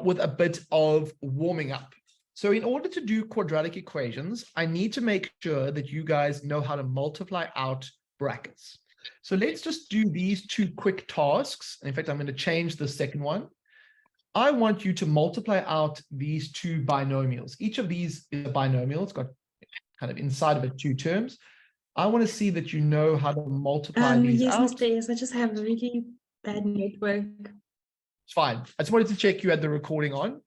with a bit of warming up. So in order to do quadratic equations, I need to make sure that you guys know how to multiply out brackets. So let's just do these two quick tasks. In fact, I'm going to change the second one. I want you to multiply out these two binomials. Each of these is a binomial. It's got kind of inside of it two terms. I want to see that you know how to multiply these yes, out. Mr. Yes, I just have a really bad network. It's fine. I just wanted to check you had the recording on.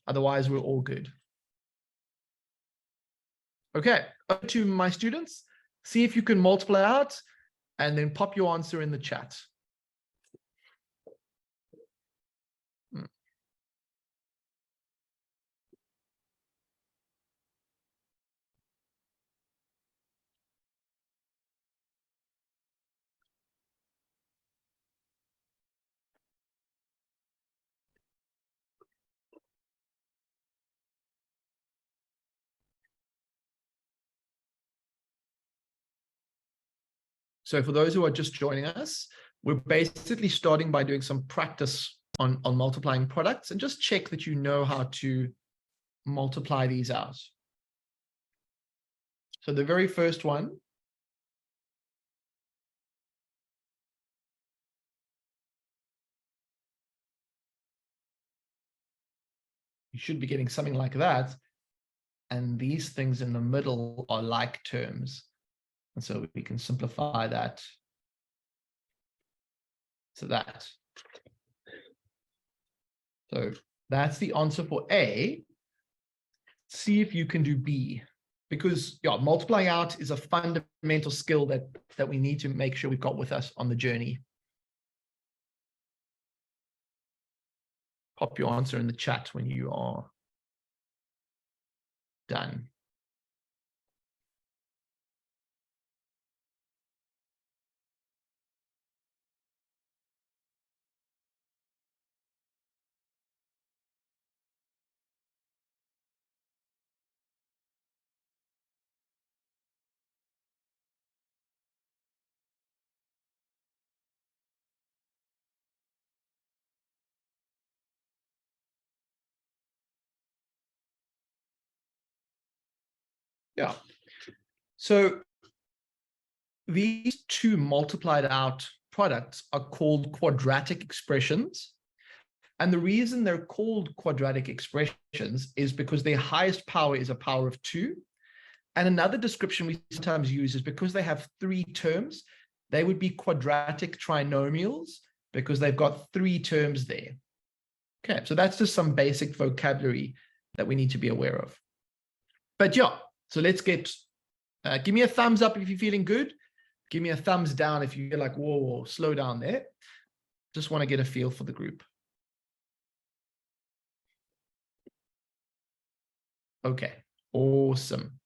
Otherwise, we're all good. Okay, over to my students. See if you can multiply out and then pop your answer in the chat. So for those who are just joining us, we're basically starting by doing some practice on multiplying products, and just check that you know how to multiply these out. So the very first one, you should be getting something like that. And these things in the middle are like terms. And so we can simplify that to that. So that's the answer for A. See if you can do B, because yeah, multiplying out is a fundamental skill that we need to make sure we've got with us on the journey. Pop your answer in the chat when you are done. Yeah. So these two multiplied out products are called quadratic expressions. And the reason they're called quadratic expressions is because their highest power is a power of 2. And another description we sometimes use is because they have 3 terms, they would be quadratic trinomials because they've got 3 terms there. Okay, so that's just some basic vocabulary that we need to be aware of. But yeah, so let's get, give me a thumbs up if you're feeling good. Give me a thumbs down if you feel like, whoa, slow down there. Just want to get a feel for the group. Okay, awesome.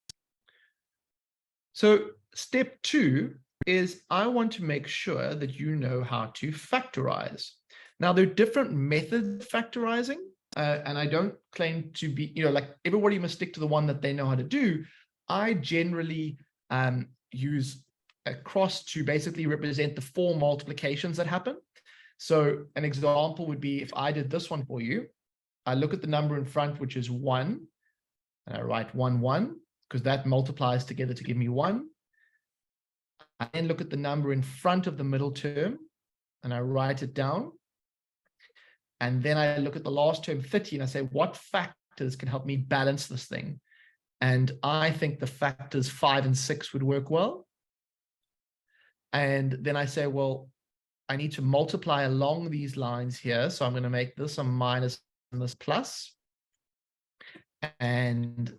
So step 2 is I want to make sure that you know how to factorize. Now, there are different methods of factorizing, and I don't claim to be, like everybody must stick to the one that they know how to do. I generally use a cross to basically represent the 4 multiplications that happen. So an example would be if I did this one for you, I look at the number in front, which is 1, and I write 1, 1, because that multiplies together to give me 1. I then look at the number in front of the middle term, and I write it down. And then I look at the last term, 30, and I say, what factors can help me balance this thing? And I think the factors 5 and 6 would work well. And then I say, well, I need to multiply along these lines here. So I'm going to make this a minus and this plus. And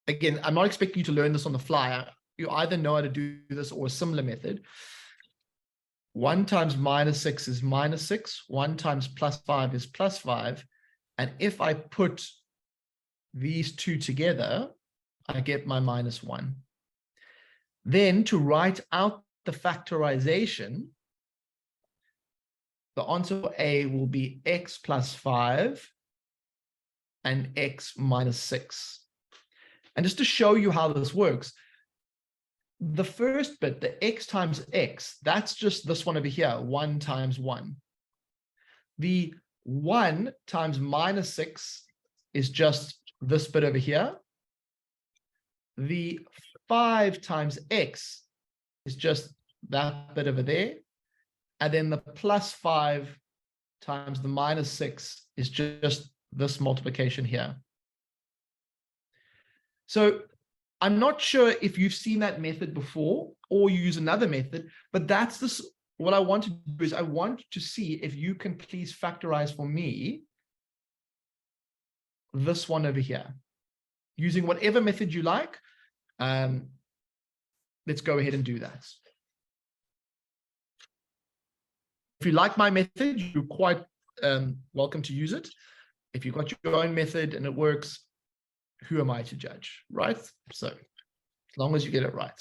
again, I'm not expecting you to learn this on the fly. You either know how to do this or a similar method. 1 times minus 6 is minus 6. 1 times plus 5 is plus 5. And if I put these two together, I get my minus 1. Then to write out the factorization, the answer for A will be x plus 5 and x minus 6. And just to show you how this works, the first bit, the x times x, that's just this one over here, 1 times 1. The 1 times minus 6 is just this bit over here. The 5 times x is just that bit over there. And then the plus 5 times the minus 6 is just this multiplication here. So I'm not sure if you've seen that method before or you use another method, but that's this. What I want to do is I want to see if you can please factorize for me this one over here using whatever method you like. Let's go ahead and do that. If you like my method, you're quite welcome to use it. If you've got your own method and it works, who am I to judge, right? So as long as you get it right.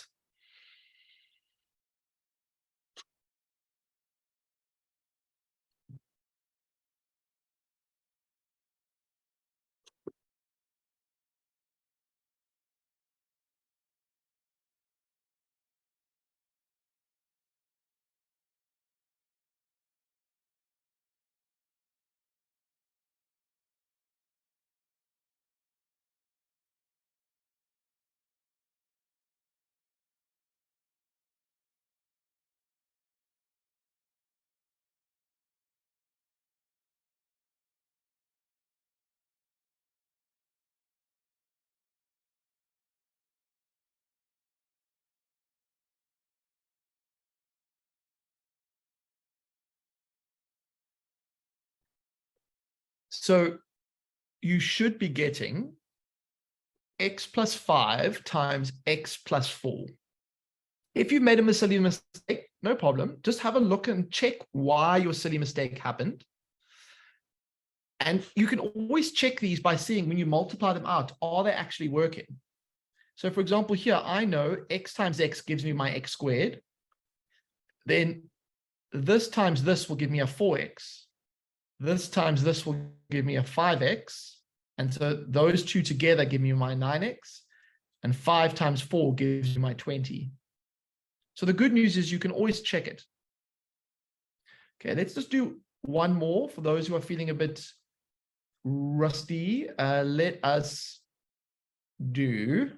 So you should be getting x plus 5 times x plus 4. If you've made a silly mistake, no problem. Just have a look and check why your silly mistake happened. And you can always check these by seeing when you multiply them out, are they actually working? So for example, here, I know x times x gives me my x squared. Then this times this will give me a 4x. This times this will give me a 5x. And so those two together give me my 9x. And 5 times 4 gives you my 20. So the good news is you can always check it. Okay, let's just do one more for those who are feeling a bit rusty. Let us do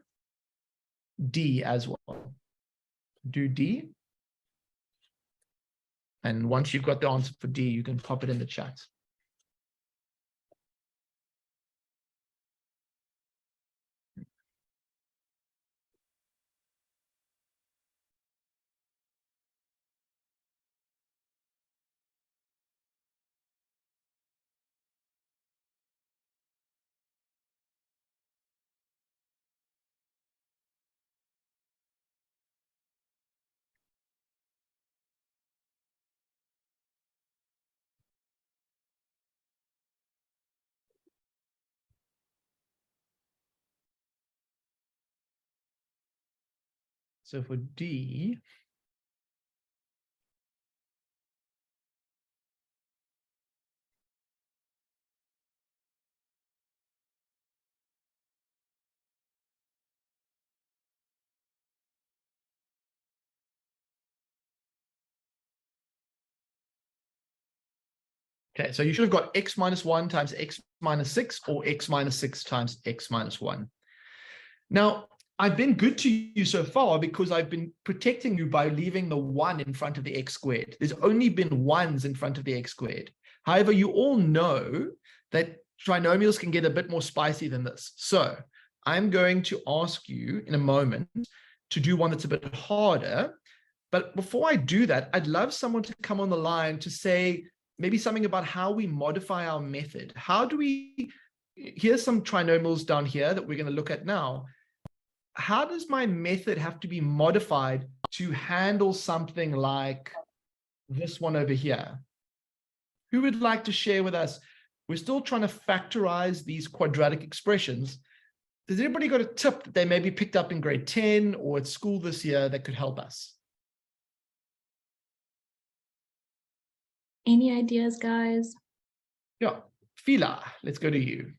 D as well. Do D. And once you've got the answer for D, you can pop it in the chat. So for D, okay, so you should have got x minus 1 times x minus 6 or x minus 6 times x minus 1. Now, I've been good to you so far because I've been protecting you by leaving the 1 in front of the x squared. There's only been 1s in front of the x squared. However, you all know that trinomials can get a bit more spicy than this. So I'm going to ask you in a moment to do one that's a bit harder. But before I do that, I'd love someone to come on the line to say maybe something about how we modify our method. How do we, here's some trinomials down here that we're going to look at now. How does my method have to be modified to handle something like this one over here? Who would like to share with us? We're still trying to factorize these quadratic expressions. Does anybody got a tip that they maybe picked up in grade 10 or at school this year that could help us? Any ideas, guys? Yeah, Fila, let's go to you.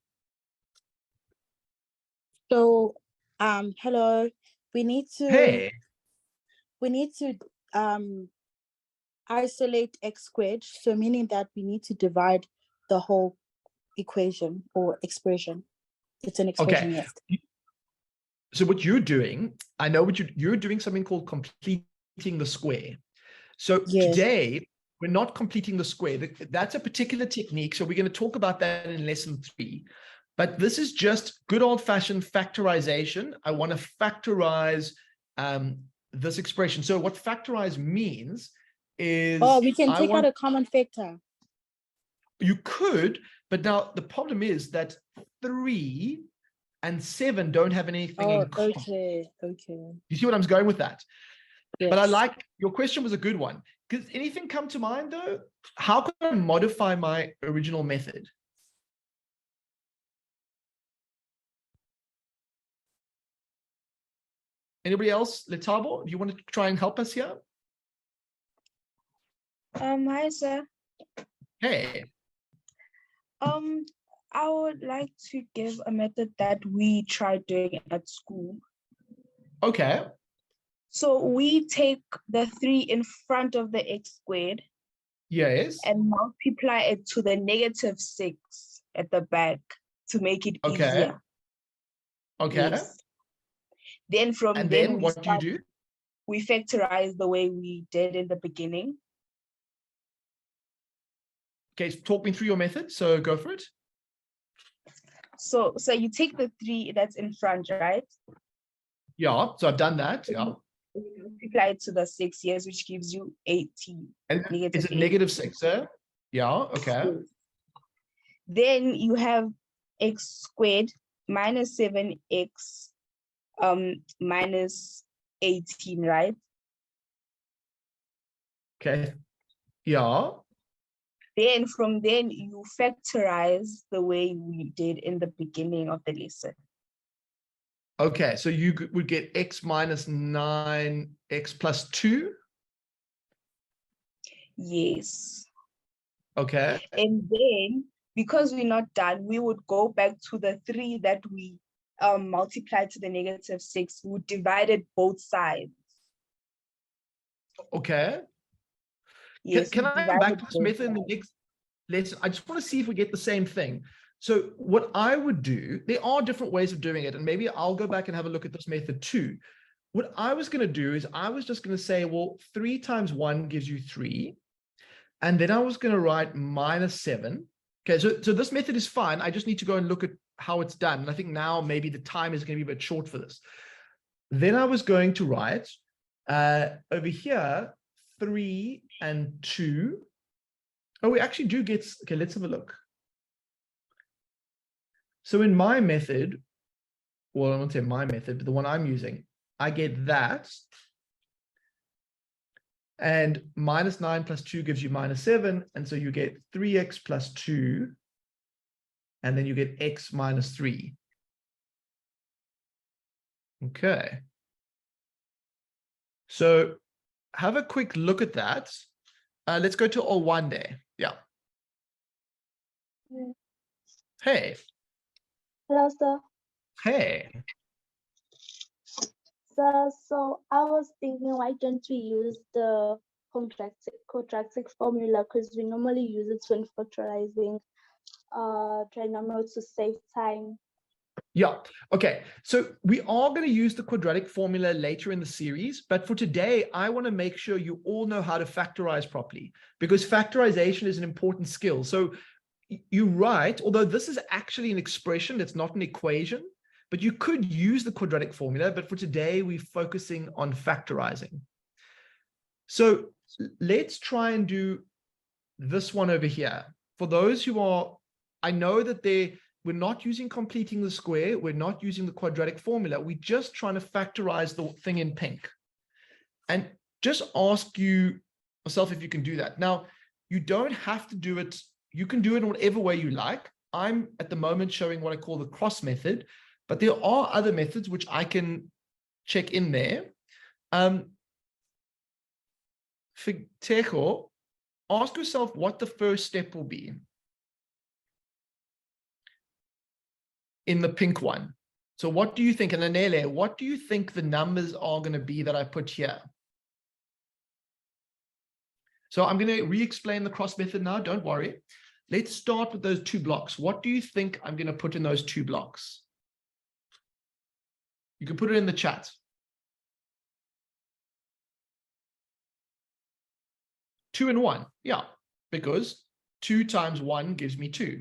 So, hello. We need to isolate x squared. So meaning that we need to divide the whole equation or expression. It's an expression, Okay. yes. So what you're doing, I know what you're doing something called completing the square. So Yes. today, we're not completing the square. That's a particular technique. So we're going to talk about that in lesson 3. But this is just good old-fashioned factorization. I want to factorize this expression. So what factorize means is... Oh, we can take out a common factor. You could, but now the problem is that 3 and 7 don't have anything in common. Okay. You see what I'm going with that? Yes. But I like, your question was a good one. Does anything come to mind though? How can I modify my original method? Anybody else? Letabo, do you want to try and help us here? Hi, sir. Hey. I would like to give a method that we tried doing at school. Okay. So we take the 3 in front of the x squared. Yes. And multiply it to the -6 at the back to make it easier. Okay. Yes. Then from and then then what do you do? We factorize the way we did in the beginning. Okay, so talk me through your method. So go for it. So you take the 3 that's in front, right? Yeah, so I've done that. Yeah. Multiply it to the 6, yes, which gives you 18. And is it -6, sir? Yeah, okay. Then you have x squared minus 7x minus 18, right? Okay. Yeah. Then from then you factorize the way we did in the beginning of the lesson. Okay, so you would get x minus 9x plus 2. Yes. Okay. And then because we're not done, we would go back to the 3 that we multiplied to the -6. We divided both sides. Okay. Yes, Can I come back to this method in the next lesson? I just want to see if we get the same thing. So what I would do, there are different ways of doing it, and maybe I'll go back and have a look at this method too. What I was going to do is I was just going to say, well, 3 times 1 gives you 3. And then I was going to write -7. Okay, so this method is fine. I just need to go and look at how it's done. And I think now maybe the time is going to be a bit short for this. Then I was going to write over here, 3 and 2. Oh, we actually do get, okay, let's have a look. So in my method, well, I won't say my method, but the one I'm using, I get that. And -9 plus 2 gives you -7. And so you get 3x plus 2. And then you get x minus 3. Okay. So have a quick look at that. Let's go to Olwande. Yeah. Hey. Hello, sir. Hey. Sir, so I was thinking, why don't we use the quadratic formula? Because we normally use it when factorizing trinomials to save time. Yeah. Okay. So we are going to use the quadratic formula later in the series, but for today, I want to make sure you all know how to factorize properly, because factorization is an important skill. So you write, although this is actually an expression, it's not an equation, but you could use the quadratic formula, but for today, we're focusing on factorizing. So let's try and do this one over here. For those who are, I know that we're not using completing the square, we're not using the quadratic formula, we're just trying to factorize the thing in pink. And just ask yourself if you can do that. Now, you don't have to do it, you can do it in whatever way you like. I'm at the moment showing what I call the cross method, but there are other methods which I can check in there. For Tejo, ask yourself what the first step will be in the pink one. So what do you think, and Anele, what do you think the numbers are going to be that I put here? So I'm going to re-explain the cross method now, don't worry. let's start with those two blocks. What do you think I'm going to put in those two blocks? You can put it in the chat. 2 and 1. Yeah, because 2 times 1 gives me 2.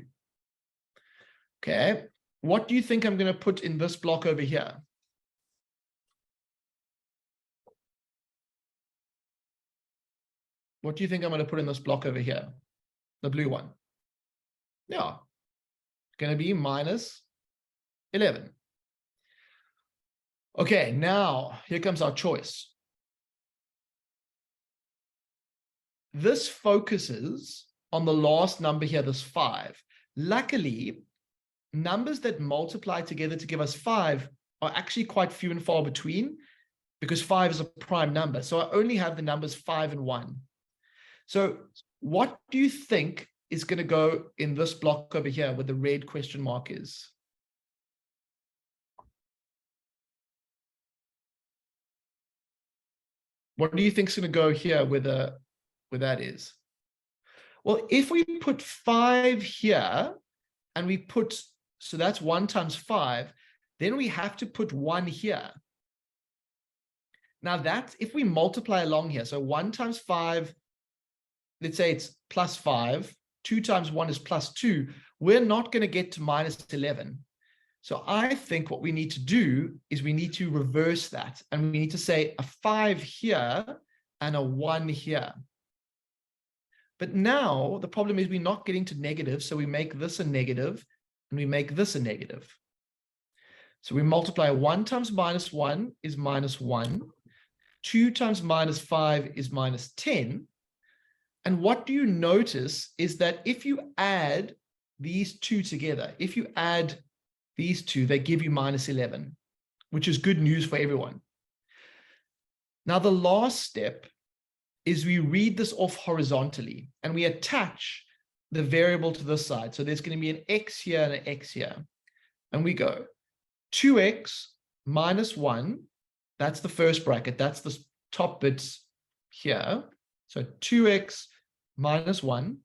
Okay. What do you think I'm going to put in this block over here? What do you think I'm going to put in this block over here? The blue one. Yeah. Going to be minus 11. Okay, now here comes our choice. This focuses on the last number here, this 5. Luckily, numbers that multiply together to give us 5 are actually quite few and far between, because 5 is a prime number. So I only have the numbers 5 and 1. So what do you think is going to go in this block over here where the red question mark is? What do you think is going to go here where that is? Well, if we put 5 here and we put, so that's 1 times 5, then we have to put 1 here. Now that's if we multiply along here. So 1 times 5, let's say it's plus 5, 2 times 1 is plus 2. We're not going to get to minus 11. So I think what we need to do is we need to reverse that. And we need to say a 5 here and a 1 here. But now the problem is we're not getting to negative. So we make this a negative and we make this a negative. So we multiply 1 times minus 1 is minus 1. 2 times minus 5 is minus 10. And what do you notice is that if you add these two together, if you add these two, they give you minus 11, which is good news for everyone. Now, the last step is we read this off horizontally and we attach the variable to this side. So there's going to be an x here and an x here. And we go 2x minus 1. That's the first bracket. That's the top bits here. So 2x minus 1.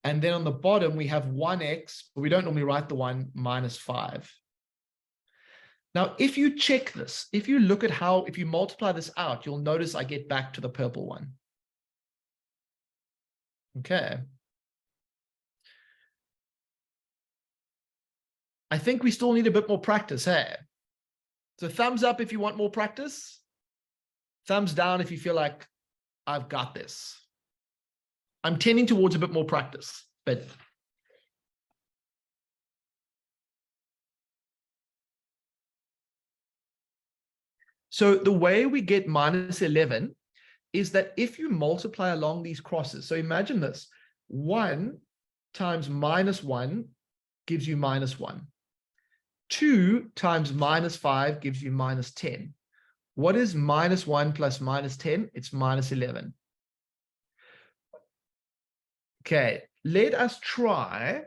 And then on the bottom, we have 1x, but we don't normally write the 1 minus 5. Now, if you check this, if you look at how, if you multiply this out, you'll notice I get back to the purple one. Okay. I think we still need a bit more practice, hey? So thumbs up if you want more practice. Thumbs down if you feel like I've got this. I'm tending towards a bit more practice, but so the way we get minus 11 is that if you multiply along these crosses, so imagine this, 1 times minus 1 gives you minus 1. 2 times minus 5 gives you minus 10. What is minus 1 plus minus 10? It's minus 11. Okay, let us try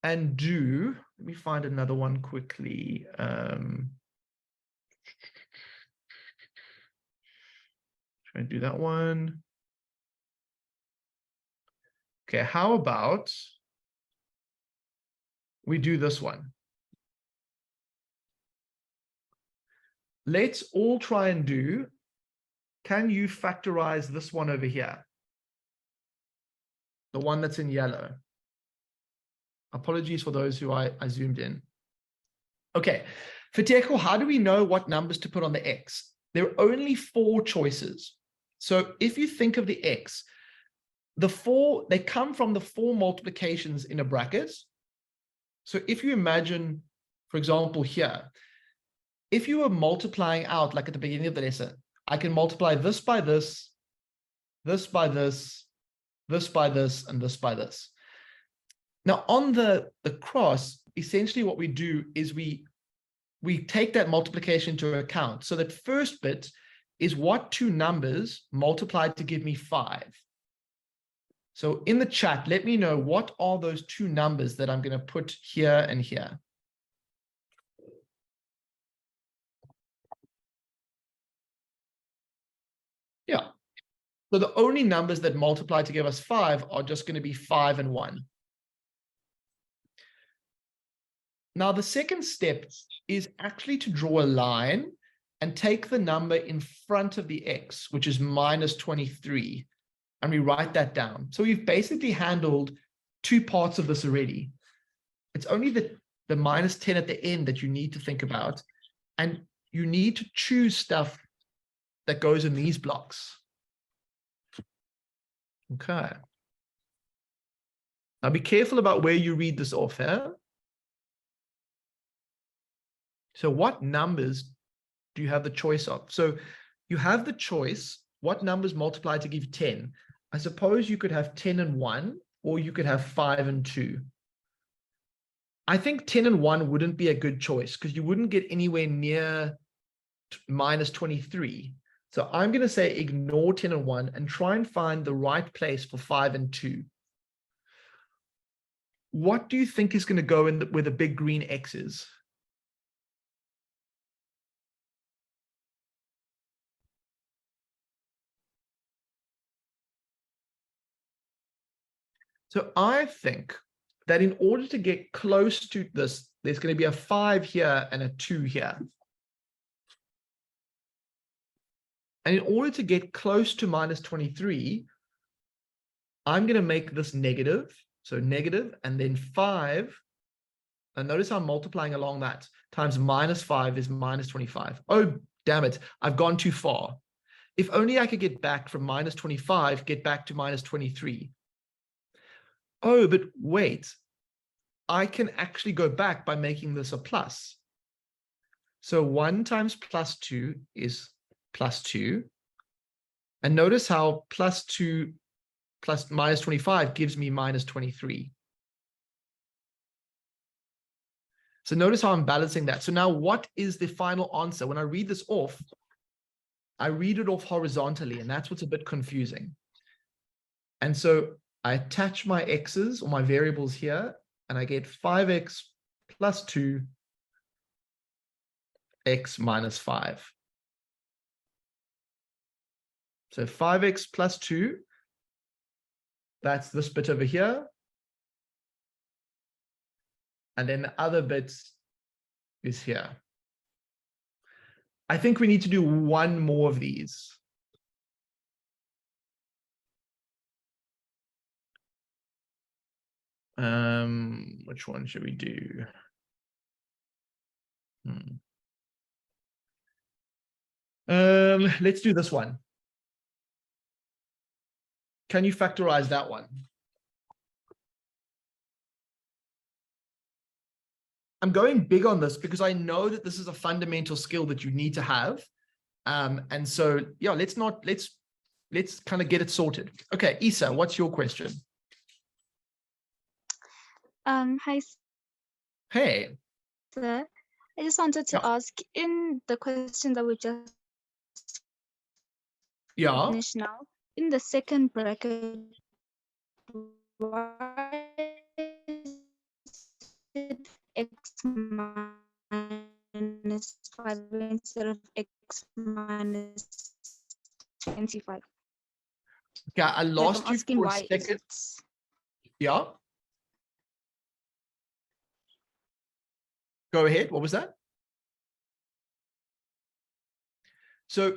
and do, let me find another one quickly. Try and do that one. Okay, how about we do this one? Let's all try and do, can you factorize this one over here? The one that's in yellow. Apologies for those who I zoomed in. Okay, for Teko, how do we know what numbers to put on the X? There are only 4 choices. So if you think of the X, the 4, they come from the 4 multiplications in a bracket. So if you imagine, for example, here, if you were multiplying out, like at the beginning of the lesson, I can multiply this by this, this by this, this by this, and this by this. Now on the cross, essentially what we do is we take that multiplication into account. So that first bit is what 2 numbers multiplied to give me 5. So in the chat, let me know what are those 2 numbers that I'm going to put here and here. Yeah. So the only numbers that multiply to give us 5 are just going to be 5 and 1. Now, the second step is actually to draw a line and take the number in front of the x, which is minus 23, and we write that down. So we've basically handled two parts of this already. It's only the minus 10 at the end that you need to think about, and you need to choose stuff that goes in these blocks. Okay. Now be careful about where you read this off here. So what numbers do you have the choice of? So you have the choice, what numbers multiply to give 10? I suppose you could have 10 and 1, or you could have 5 and 2. I think 10 and 1 wouldn't be a good choice because you wouldn't get anywhere near minus 23. So I'm going to say ignore 10 and 1 and try and find the right place for 5 and 2. What do you think is going to go in where the big green X is? So I think that in order to get close to this, there's going to be a 5 here and a 2 here. And in order to get close to minus 23, I'm going to make this negative. So negative, and then 5. And notice how I'm multiplying along that, times minus 5 is minus 25. Oh, damn it. I've gone too far. If only I could get back from minus 25, get back to minus 23. Oh, but wait, I can actually go back by making this a plus. So 1 times plus 2 is plus 2. And notice how plus 2 plus minus 25 gives me minus 23. So notice how I'm balancing that. So now what is the final answer? When I read this off, I read it off horizontally, and that's what's a bit confusing. And so I attach my x's or my variables here, and I get 5x plus 2 x minus 5. So 5x plus 2, that's this bit over here. And then the other bit is here. I think we need to do one more of these. Which one should we do? Let's do this one. Can you factorize that one? I'm going big on this because I know that this is a fundamental skill that you need to have. And so, yeah, let's kind of get it sorted. Okay, Isa, what's your question? Hi, Hey. sir. I just wanted to ask, in the question that we just finished now, in the second bracket, why is it x minus 5 instead of x minus 25? Yeah, I lost you for a second. Yeah. Go ahead. What was that? So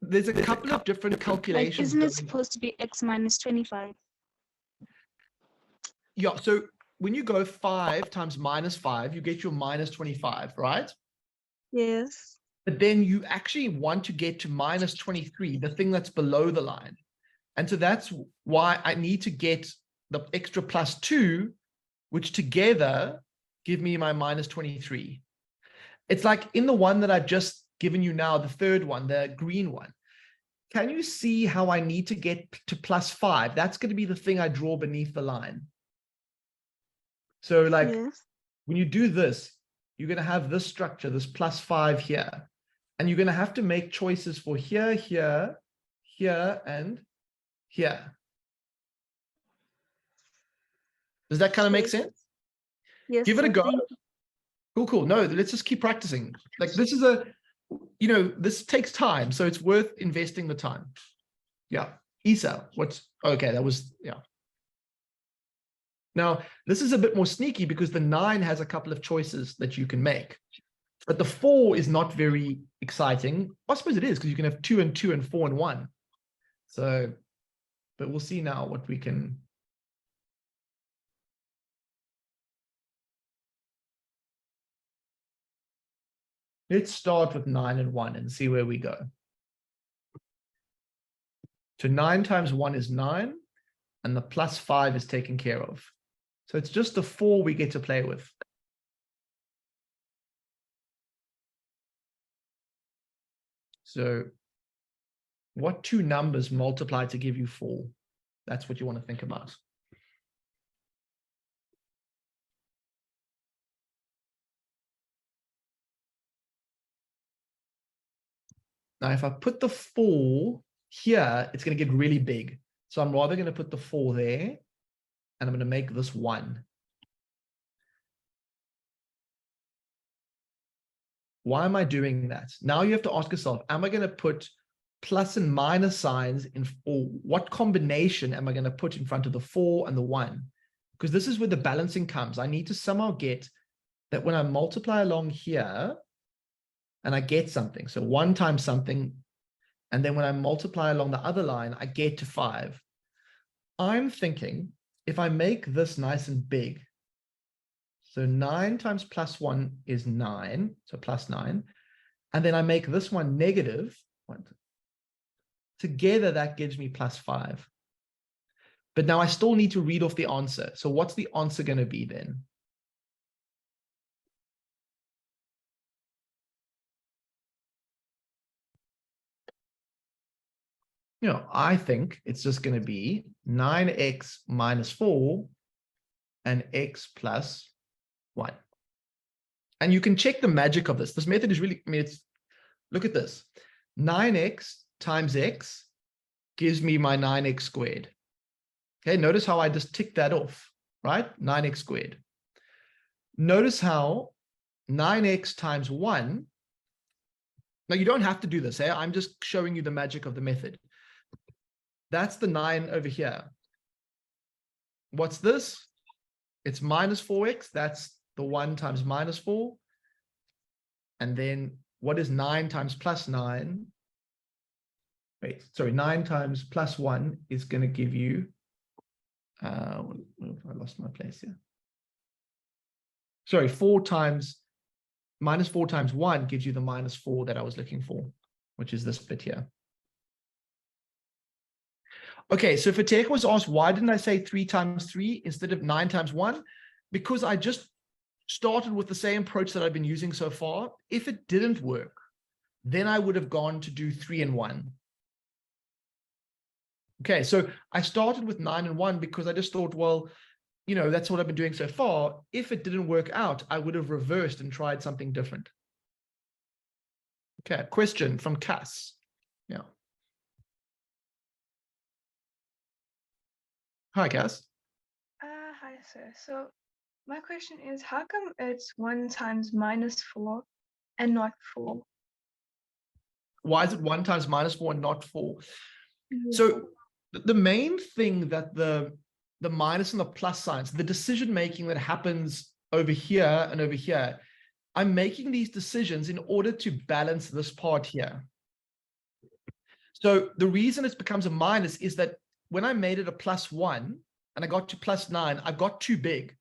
there's a couple of different calculations. Like, isn't it supposed to be x minus 25? Yeah. So when you go 5 times minus 5, you get your minus 25, right? Yes. But then you actually want to get to minus 23, the thing that's below the line. And so that's why I need to get the extra plus 2, which together give me my minus 23. It's like in the one that I've just given you now, the third one, the green one. Can you see how I need to get to plus 5? That's going to be the thing I draw beneath the line. So like when you do this, you're going to have this structure, this plus 5 here. And you're going to have to make choices for here, here, here, and here. Does that kind of make sense? Yes. Give it a go. Cool. No, let's just keep practicing. Like this is this takes time, so it's worth investing the time. Yeah. Isa, what's okay? That was, yeah. Now, this is a bit more sneaky because the 9 has a couple of choices that you can make. But the 4 is not very exciting. I suppose it is because you can have 2 and 2 and 4 and 1. So, but we'll see now what we can. Let's start with 9 and 1 and see where we go. So 9 times 1 is 9, and the plus 5 is taken care of. So it's just the 4 we get to play with. So what 2 numbers multiply to give you 4? That's what you want to think about. Now, if I put the 4 here, it's going to get really big. So I'm rather going to put the 4 there, and I'm going to make this 1. Why am I doing that? Now you have to ask yourself, am I going to put plus and minus signs in, or what combination am I going to put in front of the 4 and the 1? Because this is where the balancing comes. I need to somehow get that when I multiply along here and I get something. So 1 times something. And then when I multiply along the other line, I get to 5. I'm thinking if I make this nice and big, so 9 times plus 1 is 9, so plus 9. And then I make this one negative. Together, that gives me plus 5. But now I still need to read off the answer. So what's the answer going to be then? You know, I think it's just going to be 9x minus 4 and x plus 1. And you can check the magic of this. This method is really, I mean, it's, look at this. 9x times x gives me my 9x squared. Okay, notice how I just tick that off, right? 9x squared. Notice how 9x times 1, now you don't have to do this, eh? I'm just showing you the magic of the method. That's the 9 over here. What's this? It's minus 4x. That's the 1 times minus 4. And then what is 9 times plus 9? Wait, sorry, 9 times plus 1 is going to give you, I lost my place here. Sorry, 4 times, minus 4 times 1 gives you the minus 4 that I was looking for, which is this bit here. Okay, so Fateh was asked, why didn't I say 3 times 3 instead of 9 times 1? Because I just started with the same approach that I've been using so far. If it didn't work, then I would have gone to do 3 and 1. Okay, so I started with 9 and 1 because I just thought, well, you know, that's what I've been doing so far. If it didn't work out, I would have reversed and tried something different. Okay, question from Cass. Yeah. Hi, Cass. Hi, sir. So my question is, how come it's 1 times minus 4 and not 4? Why is it 1 times minus 4 and not 4? Yeah. So the main thing that the minus and the plus signs, the decision making that happens over here and over here, I'm making these decisions in order to balance this part here. So the reason it becomes a minus is that when I made it a plus 1 and I got to plus 9, I got too big.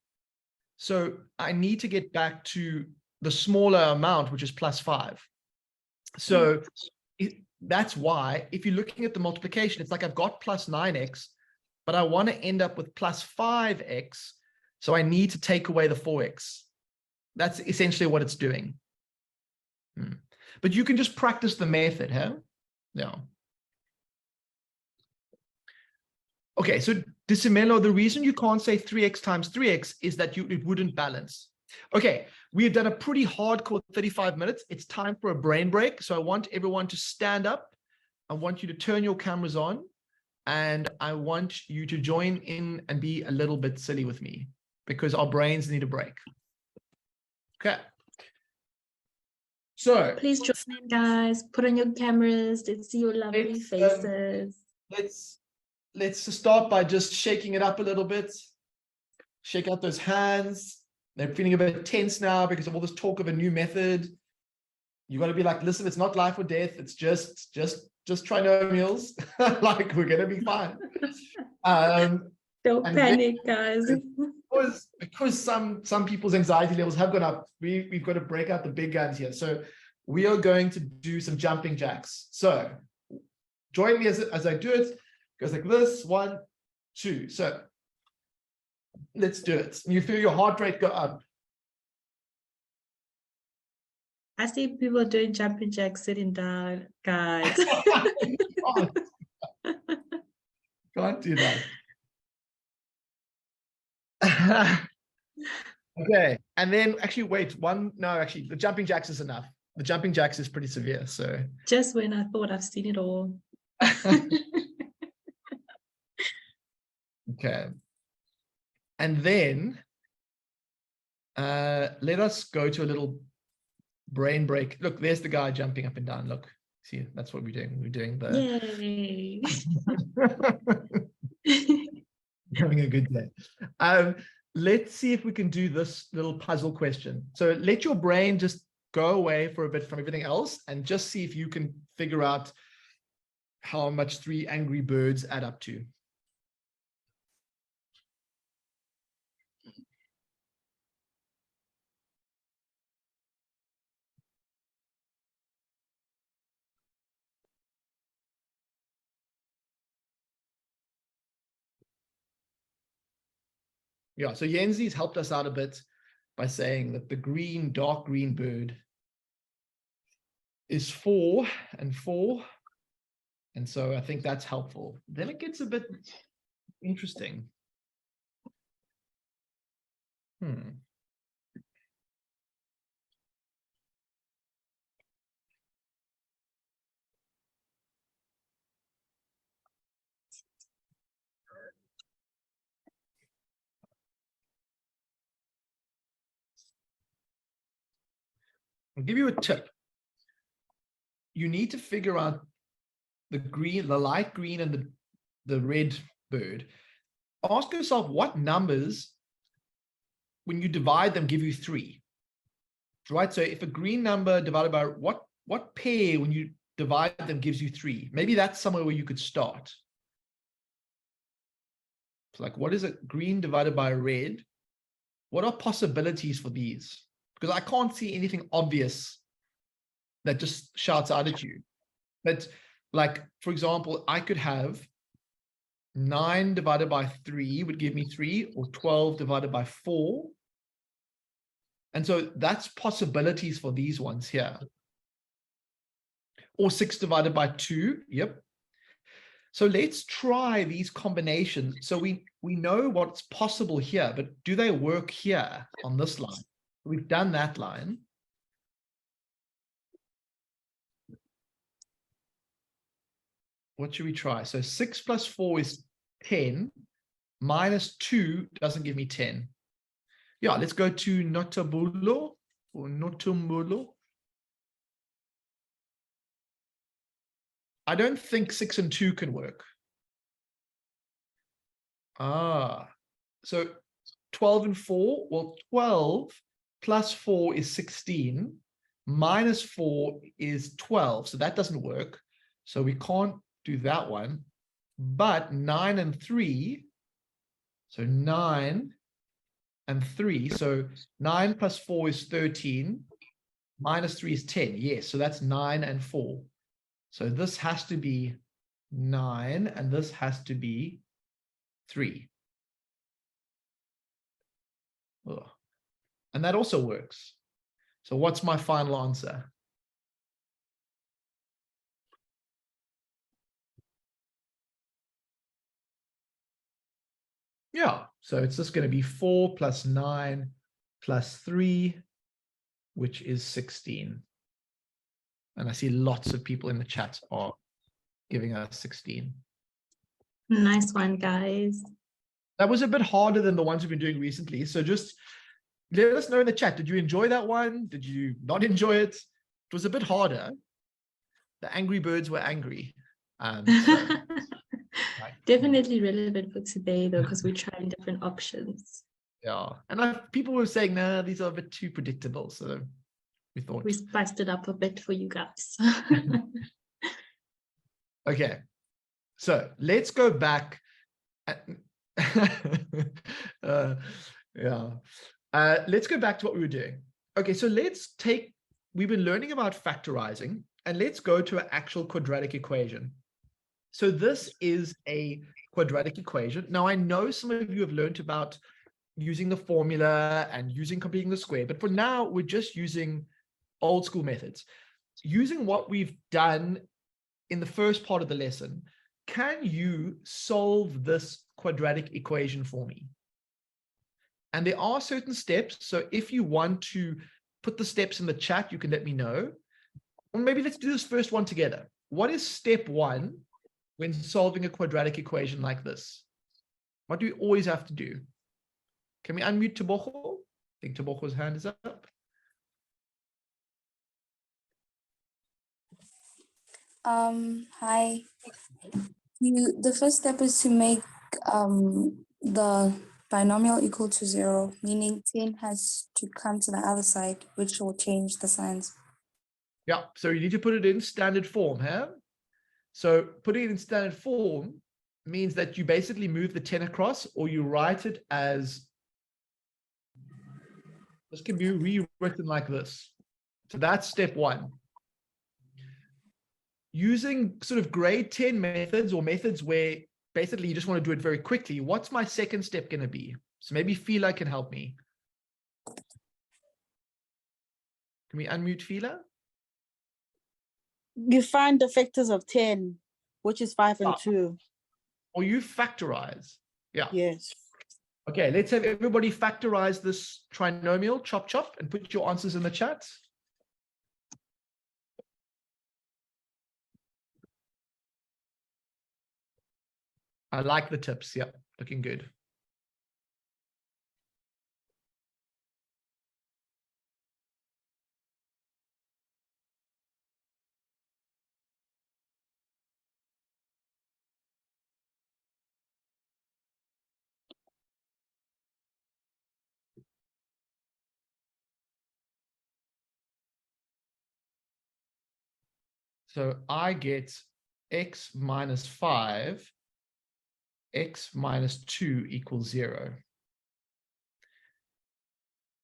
So I need to get back to the smaller amount, which is plus 5. So that's why if you're looking at the multiplication, it's like I've got plus 9x, but I want to end up with plus 5x. So I need to take away the 4x. That's essentially what it's doing. But you can just practice the method, huh? Yeah. Okay, so Decimelo, the reason you can't say 3x times 3x is that it wouldn't balance. Okay, we have done a pretty hardcore 35 minutes. It's time for a brain break. So I want everyone to stand up. I want you to turn your cameras on. And I want you to join in and be a little bit silly with me because our brains need a break. Okay. So please join in, guys. Put on your cameras to see your lovely faces. let's just start by just shaking it up a little bit. Shake out those hands. They're feeling a bit tense now because of all this talk of a new method. You got to be like, listen, it's not life or death. It's just trinomials. Like, we're gonna be fine. Don't panic, guys. Because some people's anxiety levels have gone up. We've got to break out the big guns here. So we are going to do some jumping jacks. So join me as I do it. It goes like this: 1, 2. So let's do it. You feel your heart rate go up. I see people doing jumping jacks sitting down, guys. Can't do that. Okay, and then actually wait, actually the jumping jacks is enough. The jumping jacks is pretty severe, so. Just when I thought I've seen it all. Okay. And then let us go to a little brain break. Look, there's the guy jumping up and down. Look, see, that's what we're doing. We're doing the Yay. having a good day. Let's see if we can do this little puzzle question. So let your brain just go away for a bit from everything else and just see if you can figure out how much 3 angry birds add up to. Yeah, so Yenzi's helped us out a bit by saying that the green, dark green bird is 4 and 4. And so I think that's helpful. Then it gets a bit interesting. I'll give you a tip. You need to figure out the light green and the red bird. Ask yourself what numbers, when you divide them, give you 3. Right? So if a green number divided by what pair, when you divide them, gives you 3? Maybe that's somewhere where you could start. So like, what is a green divided by a red? What are possibilities for these? Because I can't see anything obvious that just shouts out at you. But like, for example, I could have 9 divided by 3 would give me 3, or 12 divided by 4. And so that's possibilities for these ones here. Or 6 divided by 2. Yep. So let's try these combinations. So we know what's possible here, but do they work here on this line? We've done that line. What should we try? So 6 plus 4 is 10. Minus 2 doesn't give me 10. Yeah, let's go to Notabulo or Notumbulo. I don't think 6 and 2 can work. So 12 and 4, well, 12 plus 4 is 16, minus 4 is 12, so that doesn't work. So we can't do that one. But 9 and 3, so 9 and 3, so 9 plus 4 is 13, minus 3 is 10. Yes, so that's 9 and 4. So this has to be 9, and this has to be 3. Ugh. And that also works. So what's my final answer? Yeah, so it's just going to be 4 plus 9 plus 3, which is 16. And I see lots of people in the chat are giving us 16. Nice one, guys. That was a bit harder than the ones we've been doing recently. So just let us know in the chat. Did you enjoy that one? Did you not enjoy it? It was a bit harder. The angry birds were angry. So definitely relevant for today though, because we're trying different options. Yeah, and people were saying, nah, these are a bit too predictable. So we thought We spiced it up a bit for you guys. Okay, so let's go back. Yeah, let's go back to what we were doing. Okay, so we've been learning about factorizing, and let's go to an actual quadratic equation. So this is a quadratic equation. Now, I know some of you have learned about using the formula and completing the square, but for now, we're just using old school methods. Using what we've done in the first part of the lesson, can you solve this quadratic equation for me? And there are certain steps. So if you want to put the steps in the chat, you can let me know. Or maybe let's do this first one together. What is step one when solving a quadratic equation like this? What do we always have to do? Can we unmute Tebogo? I think Tebogo's hand is up. Hi. The first step is to make the binomial equal to 0, meaning 10 has to come to the other side, which will change the signs. Yeah, so you need to put it in standard form, huh? So putting it in standard form means that you basically move the 10 across, or you write it as, this can be rewritten like this. So that's step one. Using sort of grade 10 methods, or methods where basically you just want to do it very quickly, what's my second step going to be? So maybe Fila can help me. Can we unmute Fila? You find the factors of 10, which is 5 and 2. Or you factorize. Yeah. Yes. Okay, let's have everybody factorize this trinomial, chop, chop, and put your answers in the chat. I like the tips. Yeah, looking good. So I get x minus 5, x minus 2 equals 0.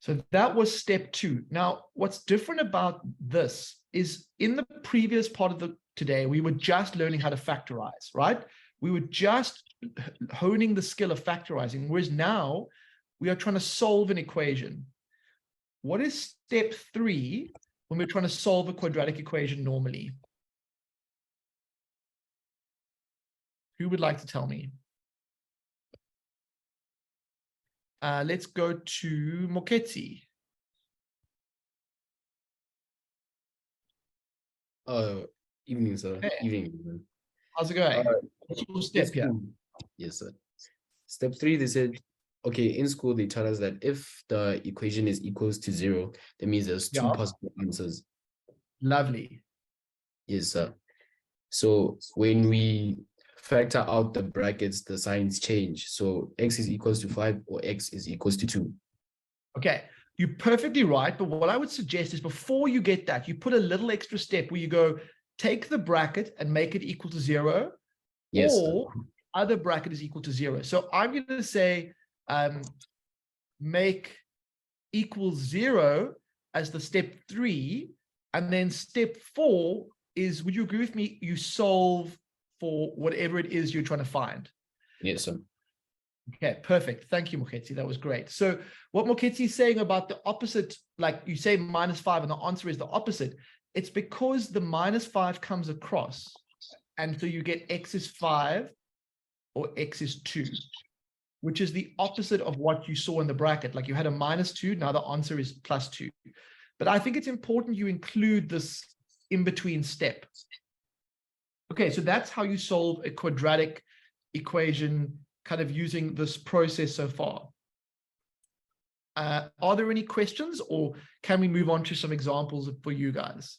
So that was step 2. Now, what's different about this is in the previous part of today, we were just learning how to factorize, right? We were just honing the skill of factorizing, whereas now we are trying to solve an equation. What is step 3 when we're trying to solve a quadratic equation normally? Who would like to tell me? Let's go to Moketsi. Evening, sir. Hey. Evening. How's it going? What's your step here? Yes, sir. Step 3, they said, okay, in school, they tell us that if the equation is equals to 0, that means there's 2 possible answers. Lovely. Yes, sir. So when we factor out the brackets, the signs change. So x is equals to 5 or x is equals to 2. Okay, you're perfectly right. But what I would suggest is before you get that, you put a little extra step where you go, take the bracket and make it equal to 0. Yes, or other bracket is equal to 0. So I'm going to say make equals 0 as the step 3. And then step 4 is, would you agree with me? You solve for whatever it is you're trying to find. Yes, sir. Okay, perfect. Thank you, Moketsi. That was great. So what Moketsi is saying about the opposite, like you say minus 5 and the answer is the opposite, it's because the minus 5 comes across. And so you get x is 5 or x is 2, which is the opposite of what you saw in the bracket. Like you had a minus 2, now the answer is plus 2. But I think it's important you include this in-between step. Okay, so that's how you solve a quadratic equation kind of using this process so far. Are there any questions, or can we move on to some examples for you guys?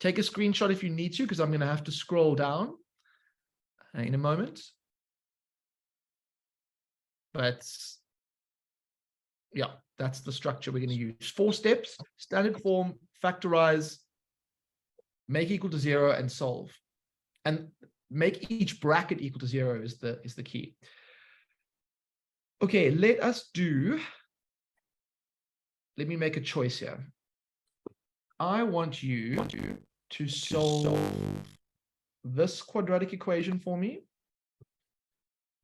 Take a screenshot if you need to, because I'm going to have to scroll down. in a moment. But yeah, that's the structure we're going to use. 4 steps: standard form, factorize, make equal to 0, and solve. And make each bracket equal to 0 is the key. Okay, let me make a choice here. I want you to solve this quadratic equation for me.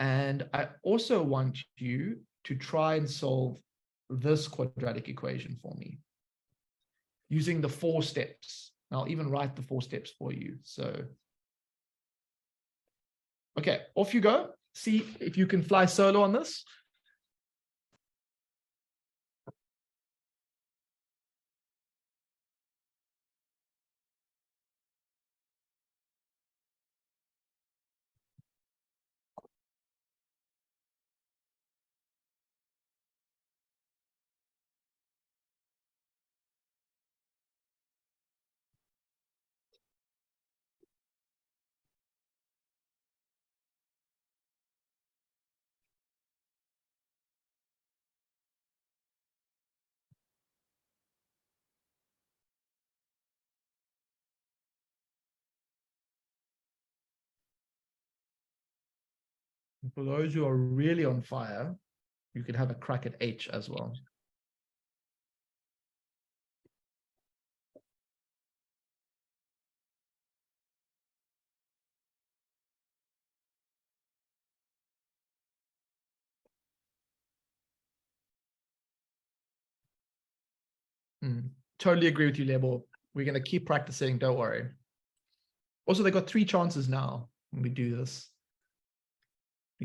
And I also want you to try and solve this quadratic equation for me using the 4 steps. I'll even write the 4 steps for you. So, okay, off you go. See if you can fly solo on this. For those who are really on fire, you could have a crack at H as well. Totally agree with you, Lebo. We're going to keep practicing, don't worry. Also, they got 3 chances now when we do these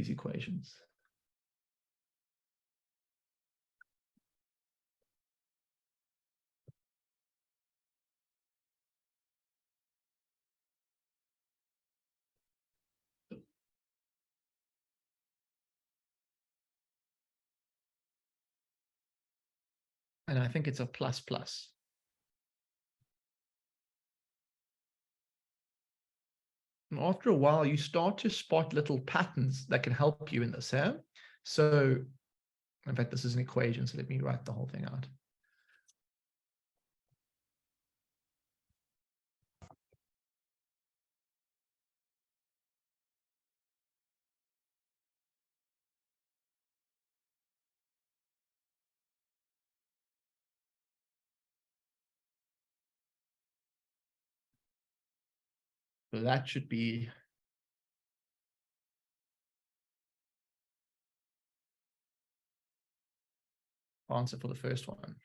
equations. And I think it's a plus plus. And after a while, you start to spot little patterns that can help you in this, eh? So, in fact, this is an equation, so let me write the whole thing out. So that should be answer for the first one.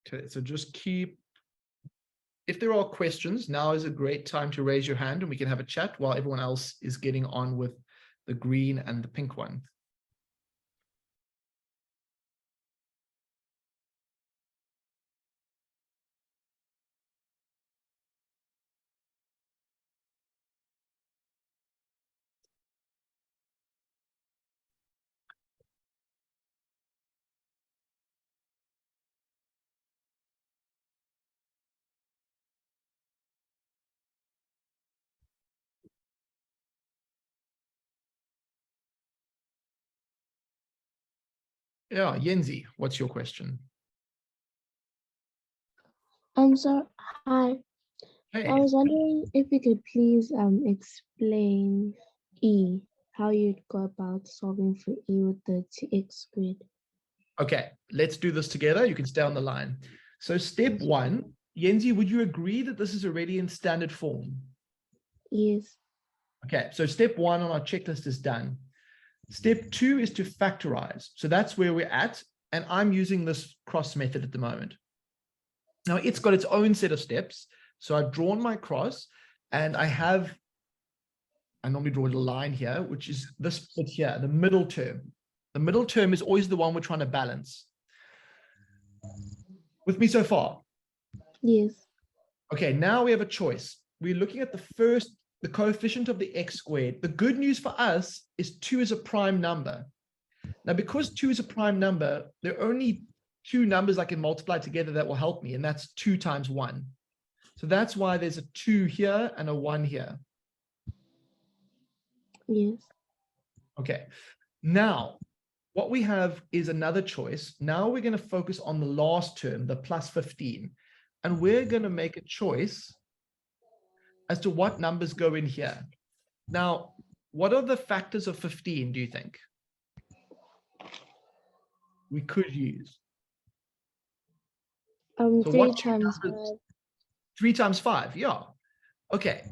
Okay, so just if there are questions, now is a great time to raise your hand and we can have a chat while everyone else is getting on with the green and the pink one. Yeah, Yenzi, what's your question? So hi. Hey. I was wondering if you could please explain E, how you'd go about solving for E with the 2x squared. Okay, let's do this together. You can stay on the line. So step 1, Yenzi, would you agree that this is already in standard form? Yes. Okay, so step 1 on our checklist is done. Step 2 is to factorize. So that's where we're at. And I'm using this cross method at the moment. Now it's got its own set of steps. So I've drawn my cross and I normally draw a line here, which is this bit here, the middle term. The middle term is always the one we're trying to balance. With me so far? Yes. Okay, now we have a choice. We're looking at the coefficient of the x squared. The good news for us is 2 is a prime number. Now, because 2 is a prime number, there are only 2 numbers I can multiply together that will help me, and that's 2 times 1. So that's why there's a 2 here and a 1 here. Yes. Okay. Now, what we have is another choice. Now we're going to focus on the last term, the plus 15. And we're going to make a choice as to what numbers go in here. Now, what are the factors of 15, do you think? We could use. 3 times 5. 3 times 5, yeah. Okay,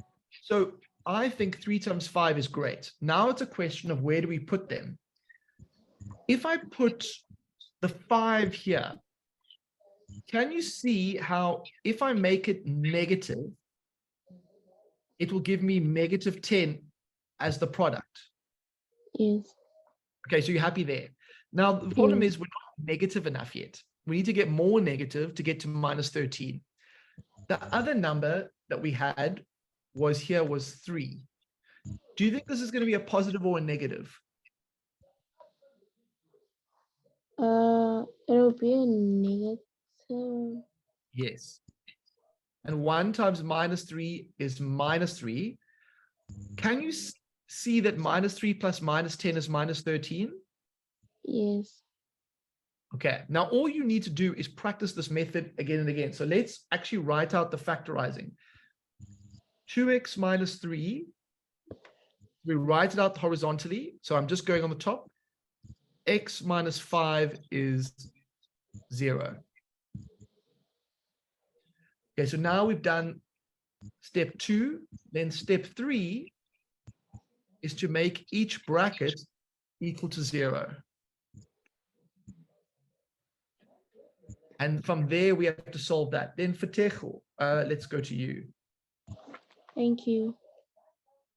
so I think 3 times 5 is great. Now it's a question of where do we put them? If I put the 5 here, can you see how if I make it negative, it will give me negative 10 as the product? Yes. Okay, so you're happy there. Now, the problem Yes. is we're not negative enough yet. We need to get more negative to get to minus 13. The other number that we had was 3. Do you think this is going to be a positive or a negative? It'll be a negative. Yes. And 1 times minus 3 is minus 3. Can you see that minus 3 plus minus 10 is minus 13? Yes. Okay, now all you need to do is practice this method again and again. So let's actually write out the factorizing. 2x minus 3, we write it out horizontally. So I'm just going on the top. X minus 5 is 0. Okay, so now we've done step 2. Then step 3 is to make each bracket equal to 0. And from there, we have to solve that. Then Fatejo, let's go to you. Thank you.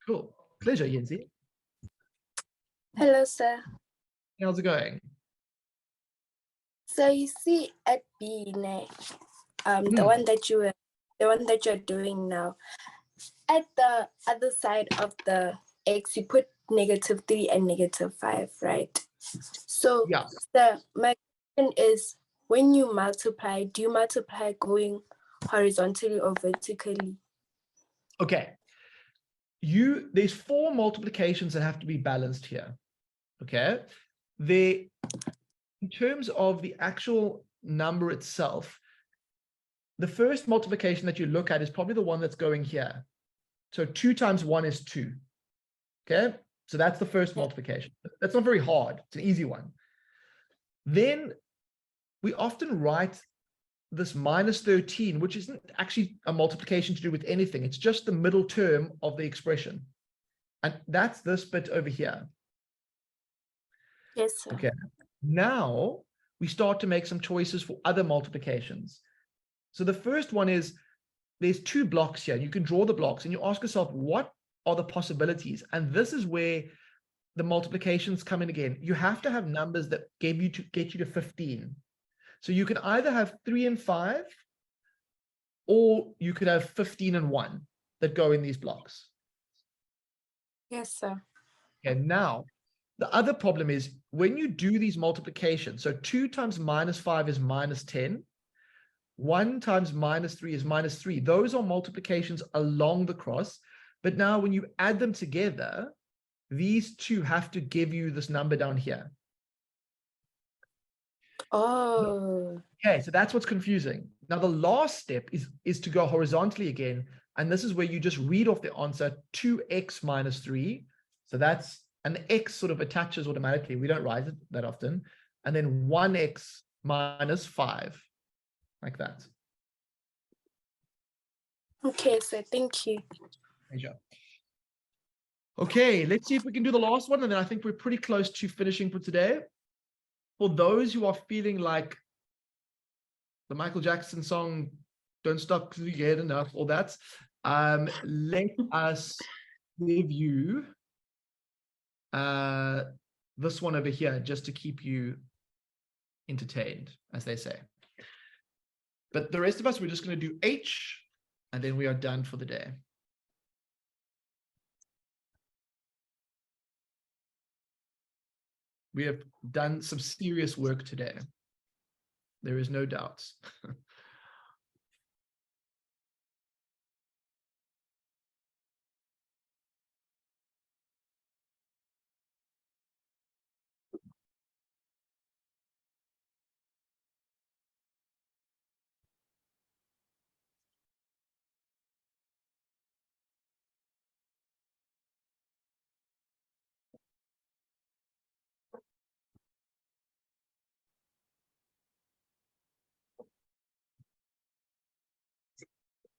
Cool. Pleasure, Yenzi. Hello, sir. How's it going? So you see at B, the one that you're doing now, at the other side of the X, you put negative 3 and negative 5, right? So yeah. My question is, when you multiply, do you multiply going horizontally or vertically? Okay. There's 4 multiplications that have to be balanced here. Okay. In terms of the actual number itself, the first multiplication that you look at is probably the one that's going here. So 2 times 1 is 2. Okay. So that's the first multiplication. That's not very hard. It's an easy one. Then we often write this minus 13, which isn't actually a multiplication to do with anything. It's just the middle term of the expression. And that's this bit over here. Yes, sir. Okay. Now we start to make some choices for other multiplications. So the first one is there's 2 blocks here. You can draw the blocks and you ask yourself, what are the possibilities? And this is where the multiplications come in again. You have to have numbers that get you to 15. So you can either have 3 and 5, or you could have 15 and 1 that go in these blocks. Yes, sir. Okay, now the other problem is when you do these multiplications, so 2 times minus 5 is minus 10, 1 times minus 3 is minus 3. Those are multiplications along the cross. But now when you add them together, these 2 have to give you this number down here. Oh. Okay, so that's what's confusing. Now the last step is to go horizontally again. And this is where you just read off the answer, 2x minus 3. So that's, and the x sort of attaches automatically. We don't write it that often. And then 1x minus 5, like that. Okay, so thank you. Pleasure. Okay, let's see if we can do the last one. And then I think we're pretty close to finishing for today. For those who are feeling like the Michael Jackson song, Don't Stop Till You Get Enough, all that, let us give you this one over here just to keep you entertained, as they say. But the rest of us, we're just going to do H, and then we are done for the day. We have done some serious work today. There is no doubt.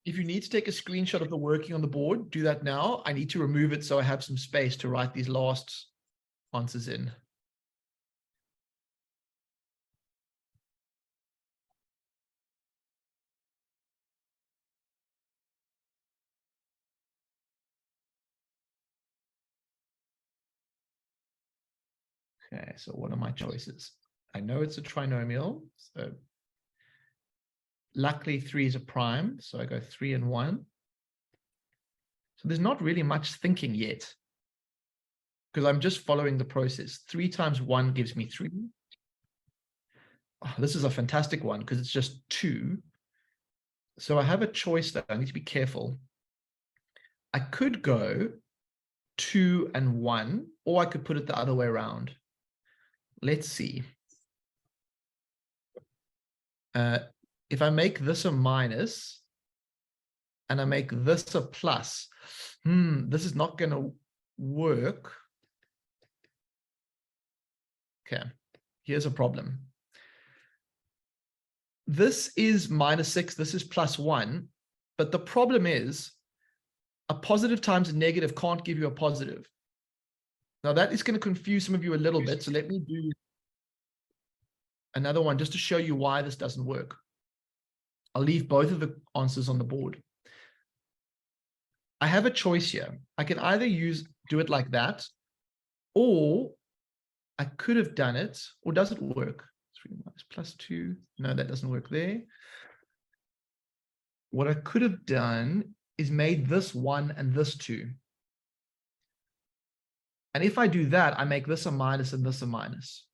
If you need to take a screenshot of the working on the board, do that now. I need to remove it so I have some space to write these last answers in. Okay, so what are my choices? I know it's a trinomial, so luckily 3 is a prime, so I go 3 and 1. So there's not really much thinking yet, because I'm just following the process. 3 times 1 gives me 3. Oh, this is a fantastic one because it's just 2. So I have a choice that I need to be careful. I could go 2 and 1, or I could put it the other way around. Let's see. If I make this a minus and I make this a plus, this is not going to work. Okay, here's a problem. This is -6, this is +1, but the problem is a positive times a negative can't give you a positive. Now that is going to confuse some of you a little bit, so let me do another one just to show you why this doesn't work. I'll leave both of the answers on the board. I have a choice here. I can either do it like that, or I could have done it, or does it work? 3 minus +2. No, that doesn't work there. What I could have done is made this 1 and this 2. And if I do that, I make this a minus and this a minus.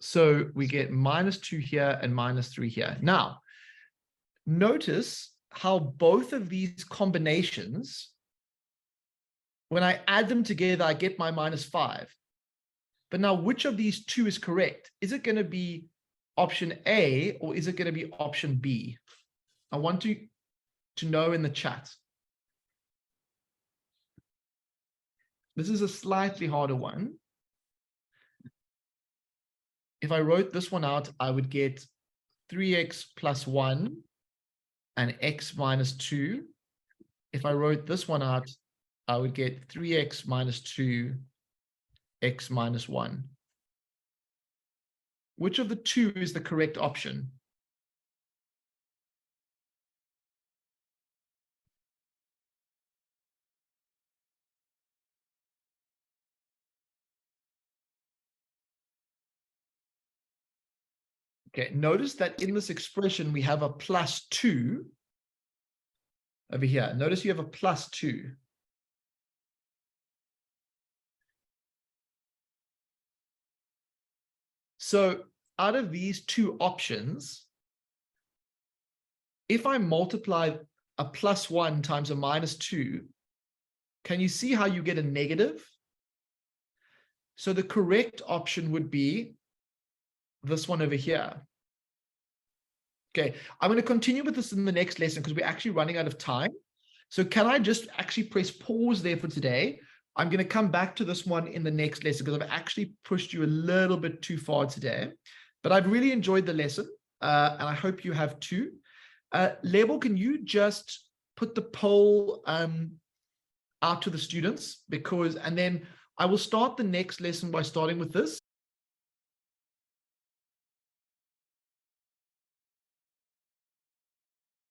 So we get -2 here and -3 here. Now, notice how both of these combinations, when I add them together, I get my -5. But now, which of these two is correct? Is it going to be option A or is it going to be option B? I want to know in the chat. This is a slightly harder one. If I wrote this one out, I would get 3x plus 1 and x minus 2. If I wrote this one out, I would get 3x minus 2, x minus 1. Which of the two is the correct option? Okay, notice that in this expression, we have a +2 over here. Notice you have a +2. So out of these two options, if I multiply a +1 times a -2, can you see how you get a negative? So the correct option would be this one over here. Okay, I'm going to continue with this in the next lesson because we're actually running out of time. So can I just actually press pause there for today? I'm going to come back to this one in the next lesson because I've actually pushed you a little bit too far today. But I've really enjoyed the lesson, and I hope you have too. Lebo, can you just put the poll out to the students? And then I will start the next lesson by starting with this.